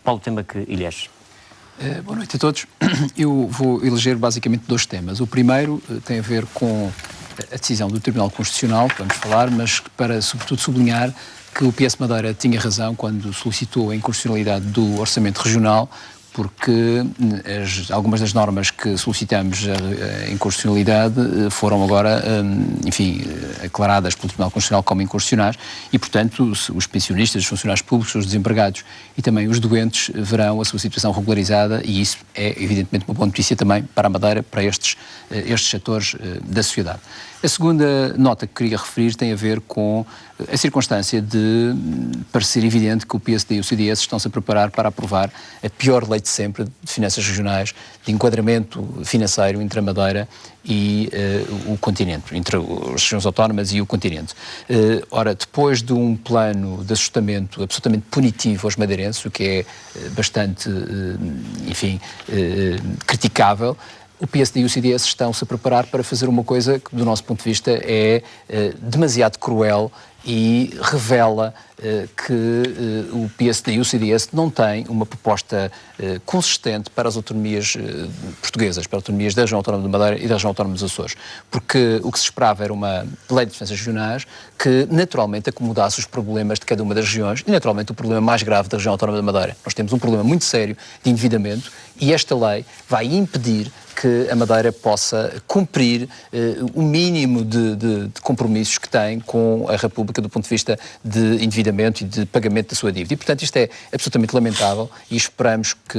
Paulo Temaque Ilhés. Boa noite a todos. Eu vou eleger basicamente dois temas. O primeiro tem a ver com a decisão do Tribunal Constitucional, que vamos falar, mas para, sobretudo, sublinhar que o PS Madeira tinha razão quando solicitou a inconstitucionalidade do Orçamento Regional, porque algumas das normas que solicitamos a inconstitucionalidade foram agora, enfim, aclaradas pelo Tribunal Constitucional como inconstitucionais e, portanto, os pensionistas, os funcionários públicos, os desempregados e também os doentes verão a sua situação regularizada e isso é, evidentemente, uma boa notícia também para a Madeira, para estes setores da sociedade. A segunda nota que queria referir tem a ver com a circunstância de parecer evidente que o PSD e o CDS estão-se a preparar para aprovar a pior lei de sempre de finanças regionais, de enquadramento financeiro entre a Madeira e o continente, entre as regiões autónomas e o continente. Ora, depois de um plano de ajustamento absolutamente punitivo aos madeirenses, o que é bastante, enfim, criticável, o PSD e o CDS estão-se a preparar para fazer uma coisa que, do nosso ponto de vista, é demasiado cruel e revela que o PSD e o CDS não têm uma proposta consistente para as autonomias portuguesas, para as autonomias da região autónoma de Madeira e da região autónoma dos Açores. Porque o que se esperava era uma lei de finanças regionais que naturalmente acomodasse os problemas de cada uma das regiões e naturalmente o problema mais grave da região autónoma de Madeira. Nós temos um problema muito sério de endividamento e esta lei vai impedir que a Madeira possa cumprir o mínimo de compromissos que tem com a República do ponto de vista de endividamento e de pagamento da sua dívida. E, portanto, isto é absolutamente lamentável e esperamos que,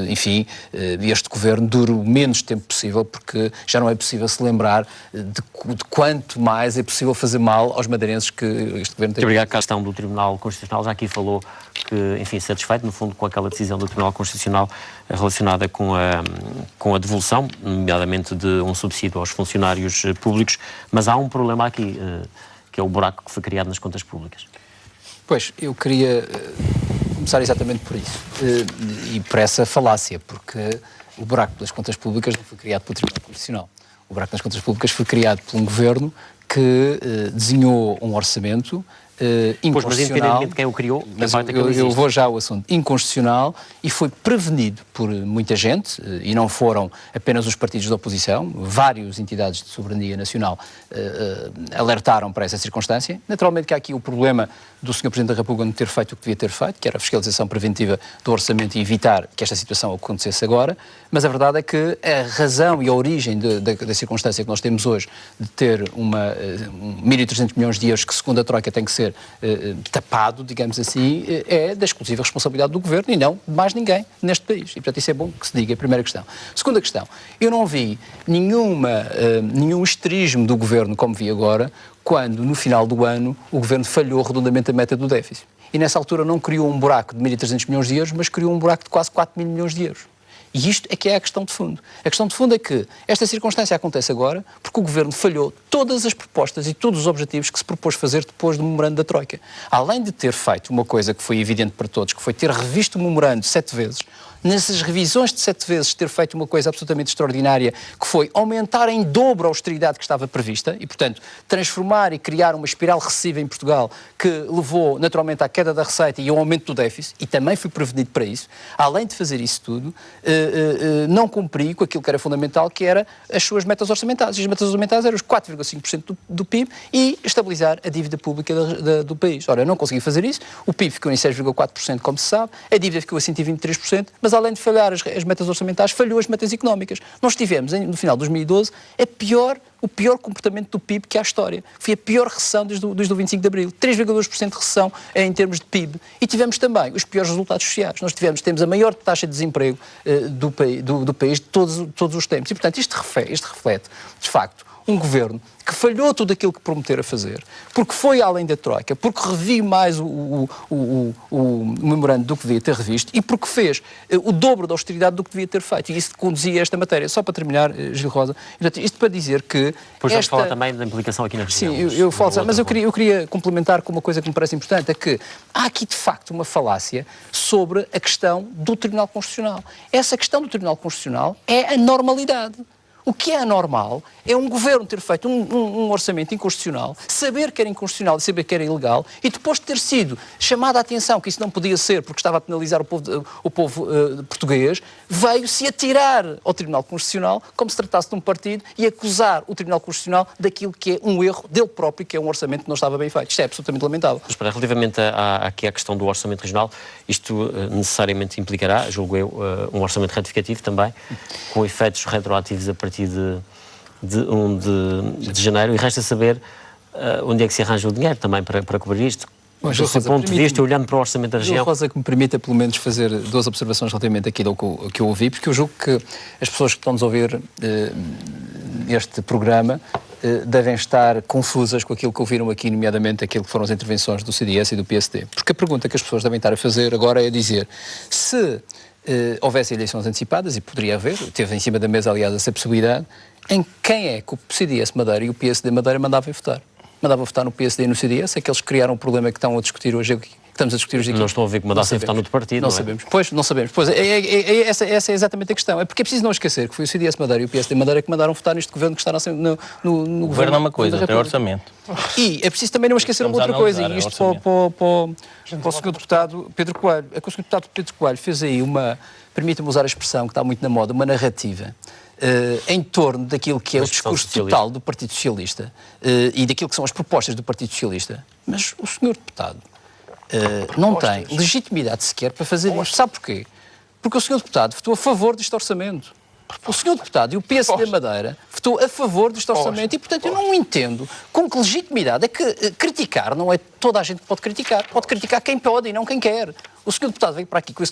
enfim, este governo dure o menos tempo possível, porque já não é possível se lembrar de quanto mais é possível fazer mal aos madeirenses que este governo tem. Muito obrigado. A questão do Tribunal Constitucional já aqui falou que, enfim, satisfeito, no fundo, com aquela decisão do Tribunal Constitucional relacionada com a devolução, nomeadamente de um subsídio aos funcionários públicos, mas há um problema aqui, que é o buraco que foi criado nas contas públicas. Pois, eu queria começar exatamente por isso, e por essa falácia, porque o buraco das contas públicas não foi criado pelo Tribunal Constitucional. O buraco das contas públicas foi criado por um governo que desenhou um orçamento inconstitucional. Pois, mas independentemente de quem o criou, mas eu vou já ao assunto. Inconstitucional e foi prevenido por muita gente, e não foram apenas os partidos da oposição, várias entidades de soberania nacional alertaram para essa circunstância. Naturalmente que há aqui o problema do Sr. Presidente da República não ter feito o que devia ter feito, que era a fiscalização preventiva do orçamento e evitar que esta situação acontecesse agora, mas a verdade é que a razão e a origem da circunstância que nós temos hoje de ter 1.300 milhões de euros que, segundo a Troika, tem que ser tapado, digamos assim, é da exclusiva responsabilidade do Governo e não de mais ninguém neste país. E, portanto, isso é bom que se diga, a primeira questão. Segunda questão, eu não vi nenhum histerismo do Governo, como vi agora, quando, no final do ano, o Governo falhou redondamente a meta do déficit. E, nessa altura, não criou um buraco de 1.300 milhões de euros, mas criou um buraco de quase 4.000 milhões de euros. E isto é que é a questão de fundo. A questão de fundo é que esta circunstância acontece agora porque o Governo falhou todas as propostas e todos os objetivos que se propôs fazer depois do memorando da Troika. Além de ter feito uma coisa que foi evidente para todos, que foi ter revisto o memorando 7 vezes, nessas revisões de 7 vezes ter feito uma coisa absolutamente extraordinária, que foi aumentar em dobro a austeridade que estava prevista e, portanto, transformar e criar uma espiral recessiva em Portugal que levou naturalmente à queda da receita e ao aumento do déficit, e também fui prevenido para isso. Além de fazer isso tudo, não cumpri com aquilo que era fundamental, que era as suas metas orçamentais. E as metas orçamentais eram os 4,5% do PIB e estabilizar a dívida pública do país. Ora, eu não consegui fazer isso, o PIB ficou em 6,4%, como se sabe, a dívida ficou a 123%, mas além de falhar as metas orçamentais, falhou as metas económicas. Nós tivemos, no final de 2012, o pior comportamento do PIB que há a história. Foi a pior recessão desde o 25 de Abril. 3,2% de recessão em termos de PIB. E tivemos também os piores resultados sociais. Nós temos a maior taxa de desemprego do país de todos os tempos. E, portanto, isto reflete, de facto, um governo que falhou tudo aquilo que prometera fazer, porque foi além da Troika, porque reviu mais o memorando do que devia ter revisto e porque fez o dobro da austeridade do que devia ter feito. E isso conduzia esta matéria. Só para terminar, Gil Rosa, isto para dizer que... Pois vamos falar também da implicação aqui na região. Sim, eu falo, mas eu queria complementar com uma coisa que me parece importante, é que há aqui, de facto, uma falácia sobre a questão do Tribunal Constitucional. Essa questão do Tribunal Constitucional é a normalidade. O que é anormal é um governo ter feito um orçamento inconstitucional, saber que era inconstitucional e saber que era ilegal, e depois de ter sido chamada a atenção que isso não podia ser porque estava a penalizar o povo português, veio-se atirar ao Tribunal Constitucional como se tratasse de um partido e acusar o Tribunal Constitucional daquilo que é um erro dele próprio, que é um orçamento que não estava bem feito. Isto é absolutamente lamentável. Mas, relativamente aqui à questão do orçamento regional, isto necessariamente implicará, julgo eu, um orçamento retificativo também, com efeitos retroativos a partir de 1 de janeiro, e resta saber onde é que se arranja o dinheiro também para cobrir isto. Bom, do seu ponto de vista, olhando para o orçamento da região... Rosa, que me permita pelo menos fazer 2 observações relativamente àquilo que eu ouvi, porque eu julgo que as pessoas que estão-nos a ouvir este programa devem estar confusas com aquilo que ouviram aqui, nomeadamente aquilo que foram as intervenções do CDS e do PSD. Porque a pergunta que as pessoas devem estar a fazer agora é dizer se houvesse eleições antecipadas, e poderia haver, teve em cima da mesa, aliás, essa possibilidade, em quem é que o CDS Madeira e o PSD Madeira mandavam votar? Mandavam votar no PSD e no CDS, aqueles que criaram o problema que estão a discutir hoje aqui. Estamos a discutir hoje aqui. Não estou a ver que mandassem votar no outro partido, não sabemos. Pois, não sabemos. Pois, essa é exatamente a questão. É porque é preciso não esquecer que foi o CDS Madeira e o PSD Madeira que mandaram votar neste governo que está no governo. É uma coisa, tem orçamento. E é preciso também não esquecer uma outra coisa, e isto para o Sr. Deputado Pedro Coelho. É que o Sr. Deputado Pedro Coelho fez aí permita-me usar a expressão que está muito na moda, uma narrativa em torno daquilo que é o discurso total do Partido Socialista e daquilo que são as propostas do Partido Socialista. Mas o Sr. Deputado não tem legitimidade sequer para fazer isto. Sabe porquê? Porque o Sr. Deputado votou a favor deste orçamento. O Sr. Deputado e o PSD Madeira votou a favor deste orçamento e, portanto, eu não entendo com que legitimidade é que criticar não é toda a gente que pode criticar. Pode criticar quem pode e não quem quer. O Sr. Deputado veio para aqui com esse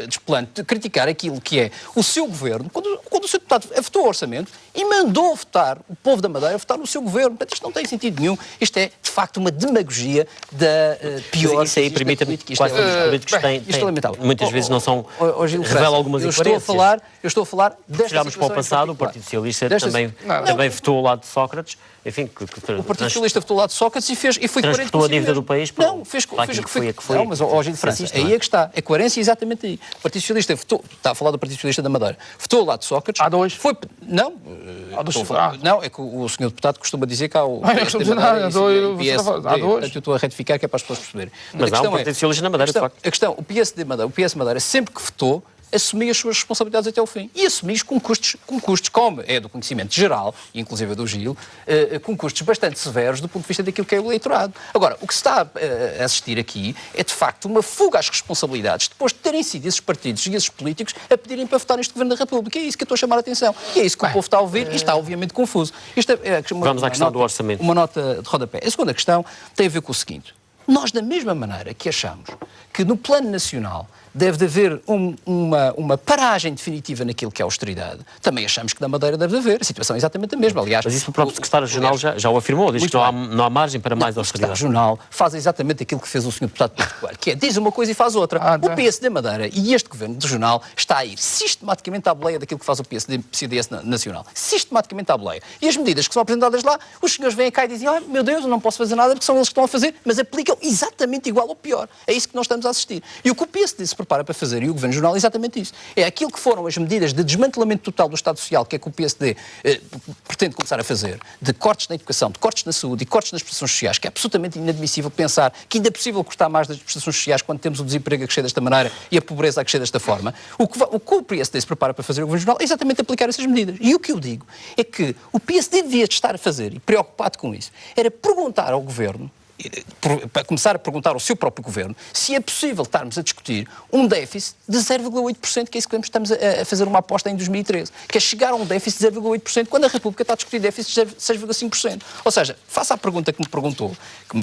desplante de criticar aquilo que é o seu governo, quando o Sr. Deputado votou o orçamento e mandou votar o povo da Madeira a votar no seu governo. Portanto, isto não tem sentido nenhum. Isto é, de facto, uma demagogia da pior... Isso aí permite-me, quase todos os políticos têm, muitas vezes não são... Revela algumas incoerências. Eu estou a falar desta situação. Olhamos para o passado, o Partido Socialista também votou ao lado de Sócrates. Enfim, o Partido Socialista votou ao lado de Sócrates e foi coerente com a dívida do país. Não, fez o que foi. Não, mas, Gil Francisco, aí é que está. A coerência é exatamente aí. O Partido Socialista votou, está a falar do Partido Socialista da Madeira, votou ao lado de Sócrates. Há dois? Não, não, é que o Sr. Deputado costuma dizer que há o... Há dois. Portanto, eu estou a retificar que é para as pessoas perceberem. Mas há um Partido Socialista na Madeira, de facto. A questão, o PS Madeira, sempre que votou, assumi as suas responsabilidades até ao fim. E assumi com custos, como é do conhecimento geral, inclusive do Gil, com custos bastante severos do ponto de vista daquilo que é o eleitorado. Agora, o que se está a assistir aqui é, de facto, uma fuga às responsabilidades depois de terem sido esses partidos e esses políticos a pedirem para votar neste Governo da República. É isso que eu estou a chamar a atenção. E é isso que o povo está a ouvir e está, obviamente, confuso. Vamos à questão do orçamento. Uma nota de rodapé. A segunda questão tem a ver com o seguinte. Nós, da mesma maneira que achamos que no plano nacional deve haver uma paragem definitiva naquilo que é a austeridade, também achamos que na Madeira deve haver. A situação é exatamente a mesma. Aliás, mas isso o próprio secretário regional já o afirmou, diz que não há margem para mais austeridade. O secretário regional faz exatamente aquilo que fez o Sr. Deputado Pedro Coelho, que é diz uma coisa e faz outra. O PSD Madeira e este Governo regional está a ir sistematicamente à boleia daquilo que faz o CDS nacional. Sistematicamente à boleia. E as medidas que são apresentadas lá, os senhores vêm cá e dizem, meu Deus, eu não posso fazer nada porque são eles que estão a fazer, mas aplicam exatamente igual ou pior. É isso que nós estamos a assistir. E o que o PSD se prepara para fazer, e o Governo Regional, é exatamente isso. É aquilo que foram as medidas de desmantelamento total do Estado Social, que é que o PSD pretende começar a fazer, de cortes na educação, de cortes na saúde e cortes nas prestações sociais, que é absolutamente inadmissível pensar que ainda é possível cortar mais das prestações sociais quando temos o desemprego a crescer desta maneira e a pobreza a crescer desta forma. O que o PSD se prepara para fazer, o Governo Regional, é exatamente aplicar essas medidas. E o que eu digo é que o PSD devia estar a fazer, e preocupado com isso, era perguntar ao Governo, para começar a perguntar ao seu próprio Governo, se é possível estarmos a discutir um déficit de 0,8%, que é isso que estamos a fazer uma aposta em 2013, que é chegar a um déficit de 0,8%, quando a República está a discutir déficit de 6,5%. Ou seja, faça a pergunta que me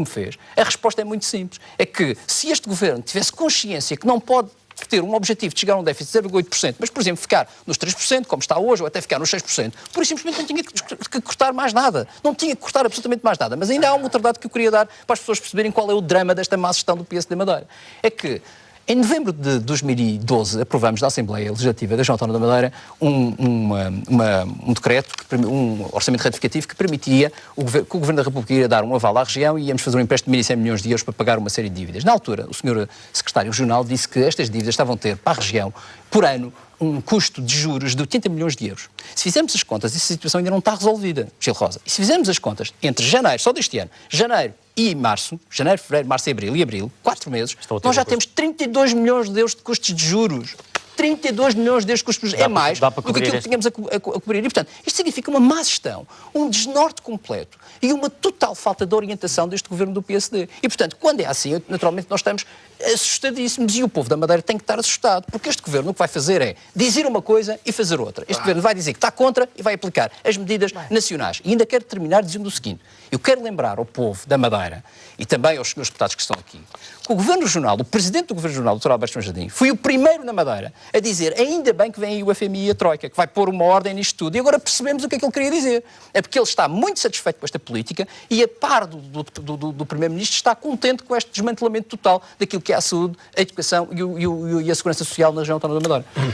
fez, a resposta é muito simples. É que se este Governo tivesse consciência que não pode ter um objetivo de chegar a um déficit de 0,8%, mas, por exemplo, ficar nos 3%, como está hoje, ou até ficar nos 6%, por isso simplesmente não tinha que cortar mais nada. Não tinha que cortar absolutamente mais nada. Mas ainda há uma outra dado que eu queria dar para as pessoas perceberem qual é o drama desta má gestão do PSD Madeira. É que Em novembro de 2012, aprovamos na Assembleia Legislativa da Região Autónoma da Madeira um decreto, um orçamento retificativo que permitia que o Governo da República ia dar um aval à região e íamos fazer um empréstimo de 1.100 milhões de euros para pagar uma série de dívidas. Na altura, o Sr. Secretário Regional disse que estas dívidas estavam a ter para a região, por ano, um custo de juros de 80 milhões de euros. Se fizermos as contas, essa situação ainda não está resolvida, Gil Rosa. E se fizermos as contas entre janeiro, só deste ano, janeiro e março, janeiro, fevereiro, março, abril e abril, 4 meses, nós já temos 32 milhões de euros de custos de juros. 32 milhões de euros de custos de juros. É mais do que aquilo que tínhamos a cobrir. E, portanto, isto significa uma má gestão, um desnorte completo e uma total falta de orientação deste governo do PSD. E, portanto, quando é assim, naturalmente nós estamos assustadíssimos e o povo da Madeira tem que estar assustado, porque este governo o que vai fazer é dizer uma coisa e fazer outra. Este governo vai dizer que está contra e vai aplicar as medidas nacionais. E ainda quero terminar dizendo o seguinte: eu quero lembrar ao povo da Madeira e também aos senhores deputados que estão aqui que o Governo Regional, o Presidente do Governo Regional, o Dr. Alberto Jardim, foi o primeiro na Madeira a dizer ainda bem que vem aí o FMI e a Troika, que vai pôr uma ordem nisto tudo. E agora percebemos o que é que ele queria dizer. É porque ele está muito satisfeito com esta política e, a par do Primeiro-Ministro, está contente com este desmantelamento total daquilo que é a saúde, a educação e a segurança social na região autónoma da Madeira.